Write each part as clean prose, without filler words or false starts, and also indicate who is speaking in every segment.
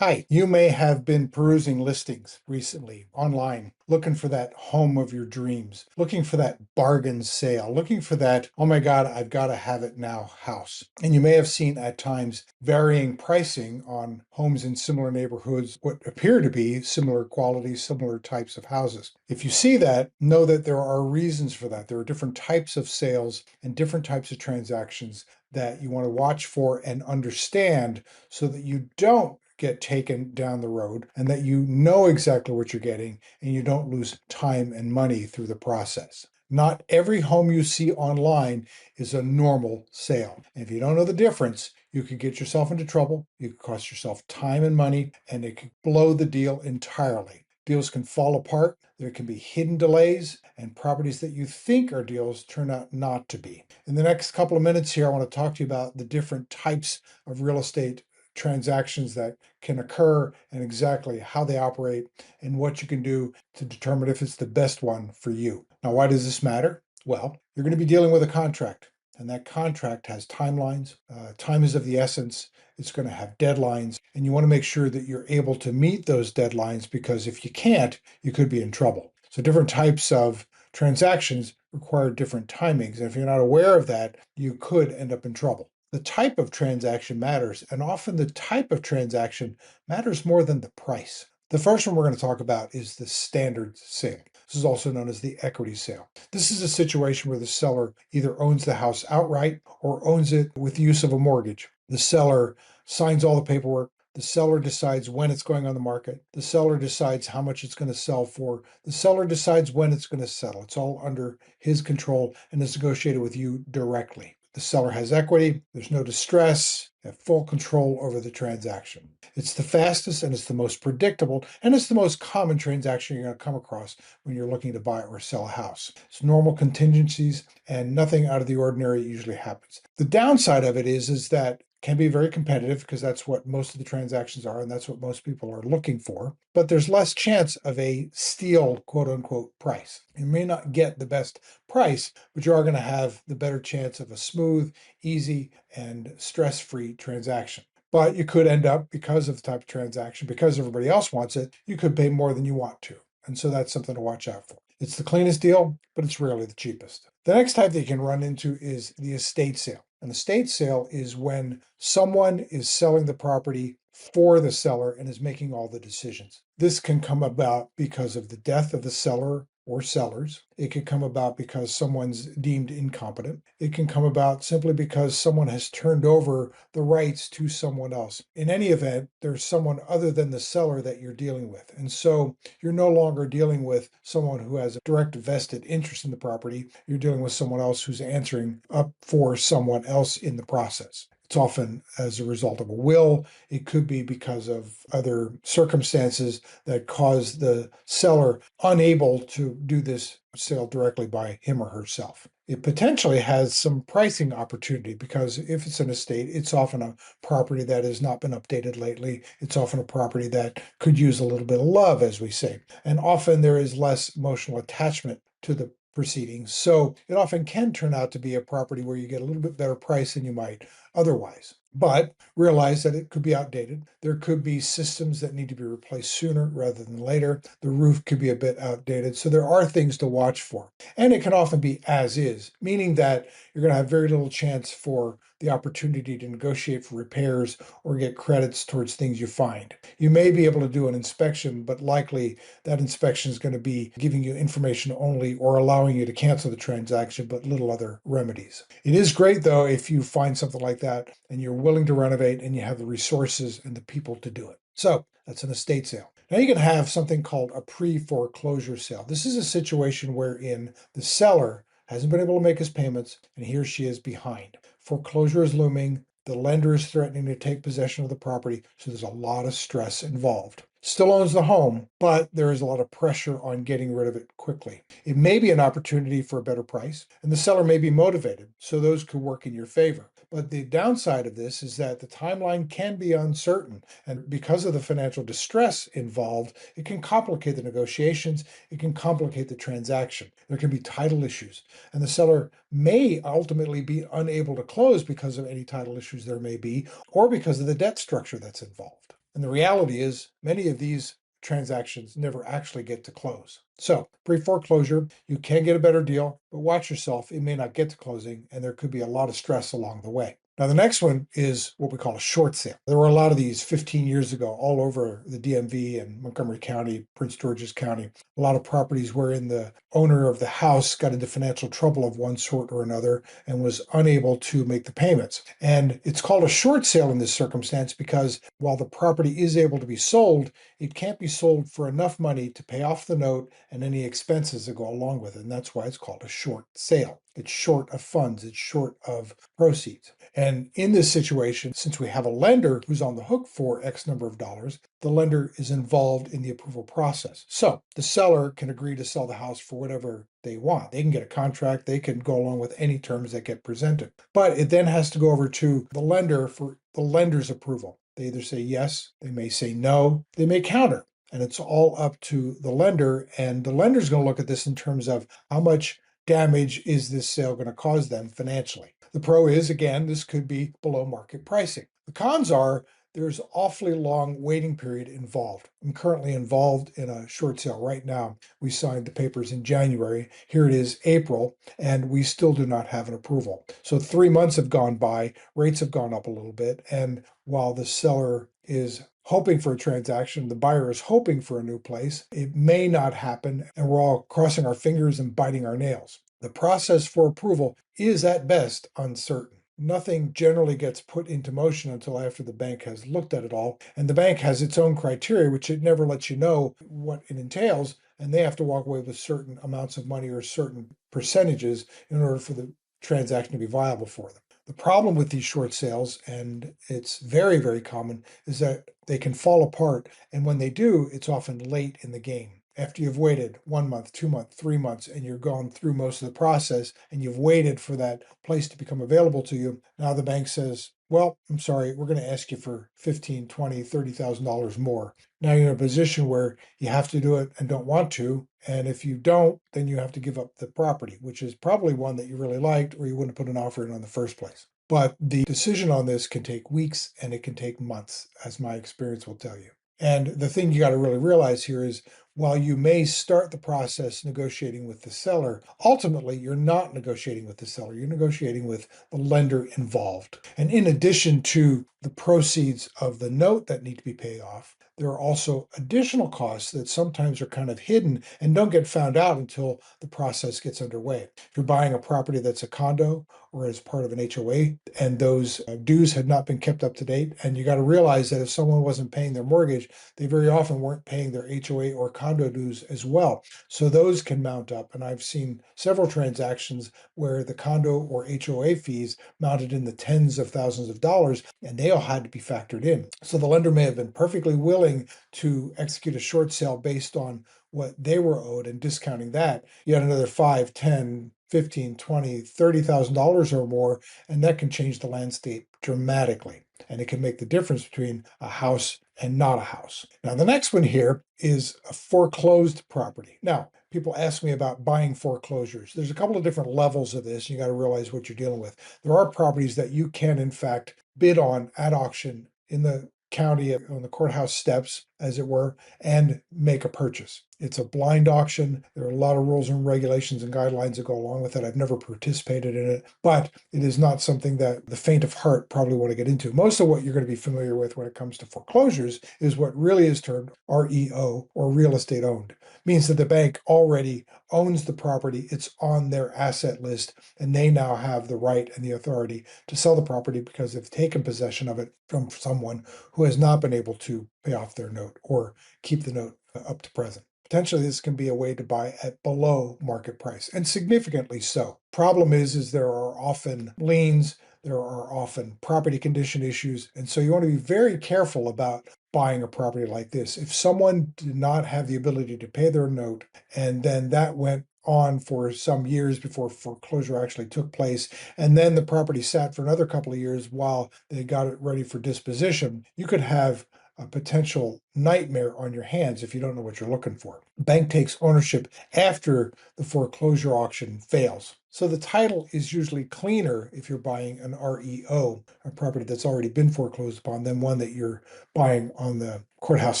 Speaker 1: Hi, you may have been perusing listings recently online, looking for that home of your dreams, looking for that bargain sale, looking for that, oh my God, I've got to have it now house. And you may have seen at times varying pricing on homes in similar neighborhoods, what appear to be similar qualities, similar types of houses. If you see that, know that there are reasons for that. There are different types of sales and different types of transactions that you want to watch for and understand so that you don't get taken down the road and that you know exactly what you're getting and you don't lose time and money through the process. Not every home you see online is a normal sale. And if you don't know the difference, you could get yourself into trouble, you could cost yourself time and money, and it could blow the deal entirely. Deals can fall apart, there can be hidden delays, and properties that you think are deals turn out not to be. In the next couple of minutes here, I want to talk to you about the different types of real estate transactions that can occur and exactly how they operate and what you can do to determine if it's the best one for you. Now, why does this matter? Well, you're going to be dealing with a contract, and that contract has timelines. Time is of the essence. It's going to have deadlines, and you want to make sure that you're able to meet those deadlines because if you can't, you could be in trouble. So, different types of transactions require different timings. And if you're not aware of that, you could end up in trouble. The type of transaction matters, and often the type of transaction matters more than the price. The first one we're going to talk about is the standard sale. This is also known as the equity sale. This is a situation where the seller either owns the house outright or owns it with the use of a mortgage. The seller signs all the paperwork. The seller decides when it's going on the market. The seller decides how much it's going to sell for. The seller decides when it's going to settle. It's all under his control and is negotiated with you directly. The seller has equity, there's no distress, you have full control over the transaction. It's the fastest and it's the most predictable, and it's the most common transaction you're going to come across when you're looking to buy or sell a house. It's normal contingencies and nothing out of the ordinary usually happens. The downside of it is that can be very competitive because that's what most of the transactions are and that's what most people are looking for, but there's less chance of a steal quote unquote price. You may not get the best price, but you are going to have the better chance of a smooth, easy, and stress-free transaction. But you could end up, because of the type of transaction, because everybody else wants it, you could pay more than you want to. And so that's something to watch out for. It's the cleanest deal, but it's rarely the cheapest. The next type that you can run into is the estate sale. An estate sale is when someone is selling the property for the seller and is making all the decisions. This can come about because of the death of the seller or sellers. It can come about because someone's deemed incompetent. It can come about simply because someone has turned over the rights to someone else. In any event, there's someone other than the seller that you're dealing with. And so you're no longer dealing with someone who has a direct vested interest in the property. You're dealing with someone else who's answering up for someone else in the process. It's often as a result of a will. It could be because of other circumstances that cause the seller unable to do this sale directly by him or herself. It potentially has some pricing opportunity because if it's an estate, it's often a property that has not been updated lately. It's often a property that could use a little bit of love, as we say. And often there is less emotional attachment to the proceedings. So it often can turn out to be a property where you get a little bit better price than you might otherwise. But realize that it could be outdated. There could be systems that need to be replaced sooner rather than later. The roof could be a bit outdated. So there are things to watch for. And it can often be as is, meaning that you're going to have very little chance for the opportunity to negotiate for repairs or get credits towards things you find. You may be able to do an inspection, but likely that inspection is going to be giving you information only or allowing you to cancel the transaction, but little other remedies. It is great, though, if you find something like that and you're willing to renovate and you have the resources and the people to do it. So that's an estate sale. Now you can have something called a pre-foreclosure sale. This is a situation wherein the seller hasn't been able to make his payments and he or she is behind. Foreclosure is looming. The lender is threatening to take possession of the property, so there's a lot of stress involved. Still owns the home, but there is a lot of pressure on getting rid of it quickly. It may be an opportunity for a better price, and the seller may be motivated, so those could work in your favor. But the downside of this is that the timeline can be uncertain, and because of the financial distress involved, it can complicate the negotiations, it can complicate the transaction. There can be title issues, and the seller may ultimately be unable to close because of any title issues there may be, or because of the debt structure that's involved. And the reality is, many of these transactions never actually get to close. So, pre foreclosure, you can get a better deal, but watch yourself. It may not get to closing, and there could be a lot of stress along the way. Now, the next one is what we call a short sale. There were a lot of these 15 years ago all over the DMV and Montgomery County, Prince George's County. A lot of properties wherein the owner of the house got into financial trouble of one sort or another and was unable to make the payments. And it's called a short sale in this circumstance because while the property is able to be sold, it can't be sold for enough money to pay off the note and any expenses that go along with it. And that's why it's called a short sale. It's short of funds, it's short of proceeds. And in this situation, since we have a lender who's on the hook for X number of dollars, the lender is involved in the approval process. So the seller can agree to sell the house for whatever they want. They can get a contract, they can go along with any terms that get presented. But it then has to go over to the lender for the lender's approval. They either say yes, they may say no, they may counter. And it's all up to the lender. And the lender's going to look at this in terms of how much damage is this sale going to cause them financially. The pro is, again, this could be below market pricing. The cons are there's awfully long waiting period involved. I'm currently involved in a short sale right now. We signed the papers in January. Here it is April, and we still do not have an approval. So 3 months have gone by, rates have gone up a little bit, and while the seller is hoping for a transaction, the buyer is hoping for a new place, it may not happen, and we're all crossing our fingers and biting our nails. The process for approval is at best uncertain. Nothing generally gets put into motion until after the bank has looked at it all. And the bank has its own criteria, which it never lets you know what it entails. And they have to walk away with certain amounts of money or certain percentages in order for the transaction to be viable for them. The problem with these short sales, and it's very, very common, is that they can fall apart. And when they do, it's often late in the game. After you've waited 1 month, 2 months, 3 months, and you're gone through most of the process and you've waited for that place to become available to you, now the bank says, well, I'm sorry, we're going to ask you for 15, 20, $30,000 more. Now you're in a position where you have to do it and don't want to. And if you don't, then you have to give up the property, which is probably one that you really liked or you wouldn't put an offer in the first place. But the decision on this can take weeks and it can take months, as my experience will tell you. And the thing you got to really realize here is while you may start the process negotiating with the seller, ultimately you're not negotiating with the seller. You're negotiating with the lender involved. And in addition to the proceeds of the note that need to be paid off, there are also additional costs that sometimes are kind of hidden and don't get found out until the process gets underway. If you're buying a property that's a condo or as part of an HOA and those dues had not been kept up to date, and you got to realize that if someone wasn't paying their mortgage, they very often weren't paying their HOA or condo dues as well. So those can mount up. And I've seen several transactions where the condo or HOA fees mounted in the tens of thousands of dollars, and they all had to be factored in. So the lender may have been perfectly willing to execute a short sale based on what they were owed and discounting that. You had another 5, 10, 15, 20, $30,000 or more, and that can change the landscape dramatically. And it can make the difference between a house and not a house. Now, the next one here is a foreclosed property. Now, people ask me about buying foreclosures. There's a couple of different levels of this. You got to realize what you're dealing with. There are properties that you can, in fact, bid on at auction in the county on the courthouse steps, as it were, and make a purchase. It's a blind auction. There are a lot of rules and regulations and guidelines that go along with it. I've never participated in it, but it is not something that the faint of heart probably want to get into. Most of what you're going to be familiar with when it comes to foreclosures is what really is termed REO, or real estate owned. It means that the bank already owns the property. It's on their asset list, and they now have the right and the authority to sell the property because they've taken possession of it from someone who has not been able to pay off their note or keep the note up to present. Potentially, this can be a way to buy at below market price, and significantly so. Problem is there are often liens, there are often property condition issues, and so you want to be very careful about buying a property like this. If someone did not have the ability to pay their note, and then that went on for some years before foreclosure actually took place, and then the property sat for another couple of years while they got it ready for disposition, you could have a potential nightmare on your hands if you don't know what you're looking for. bank takes ownership after the foreclosure auction fails. So the title is usually cleaner if you're buying an REO, a property that's already been foreclosed upon, than one that you're buying on the courthouse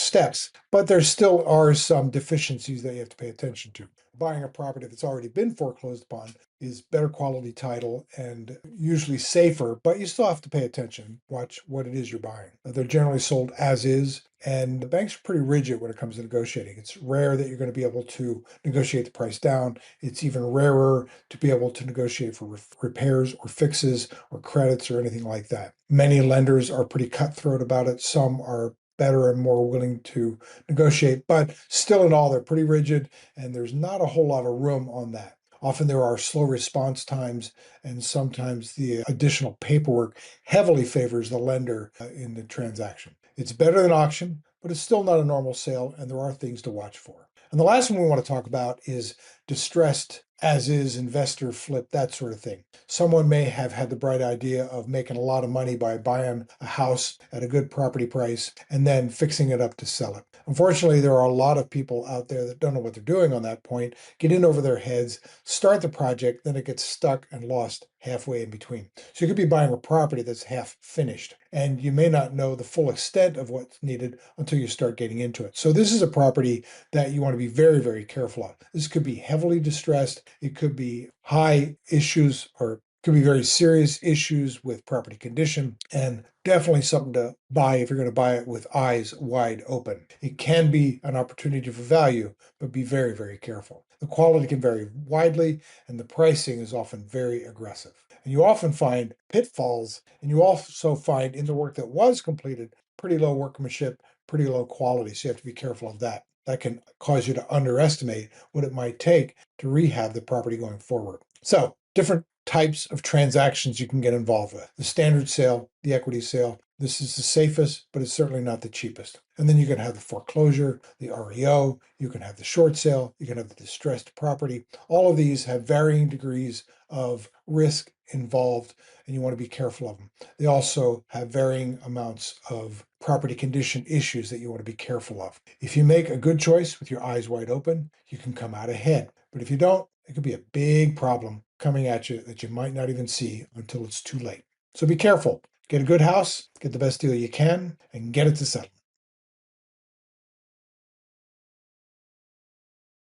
Speaker 1: steps. But there still are some deficiencies that you have to pay attention to. Buying a property that's already been foreclosed upon is better quality title and usually safer, but you still have to pay attention, watch what it is you're buying. They're generally sold as is, and the banks are pretty rigid when it comes to negotiating. It's rare that you're going to be able to negotiate the price down. It's even rarer to be able to negotiate for repairs or fixes or credits or anything like that. Many lenders are pretty cutthroat about it. Some are better and more willing to negotiate, but still in all, they're pretty rigid, and there's not a whole lot of room on that. Often there are slow response times, and sometimes the additional paperwork heavily favors the lender in the transaction. It's better than auction, but it's still not a normal sale, and there are things to watch for. And the last one we want to talk about is distressed as is, investor flip, that sort of thing. Someone may have had the bright idea of making a lot of money by buying a house at a good property price and then fixing it up to sell it. Unfortunately, there are a lot of people out there that don't know what they're doing on that point, get in over their heads, start the project, then it gets stuck and lost halfway in between. So you could be buying a property that's half finished, and you may not know the full extent of what's needed until you start getting into it. So this is a property that you want to be very, very careful of. This could be heavily distressed. It could be high issues or could be very serious issues with property condition, and definitely something to buy if you're going to buy it with eyes wide open. It can be an opportunity for value, but be very, very careful. The quality can vary widely, and the pricing is often very aggressive. And you often find pitfalls, and you also find in the work that was completed pretty low workmanship, pretty low quality. So you have to be careful of that. That can cause you to underestimate what it might take to rehab the property going forward. So, different types of transactions you can get involved with. The standard sale, the equity sale. This is the safest, but it's certainly not the cheapest. And then you can have the foreclosure, the REO, you can have the short sale, you can have the distressed property. All of these have varying degrees of risk involved, and you want to be careful of them. They also have varying amounts of property condition issues that you want to be careful of. If you make a good choice with your eyes wide open, you can come out ahead. But if you don't, it could be a big problem coming at you that you might not even see until it's too late. So be careful. Get a good house, get the best deal you can, and get it to settle.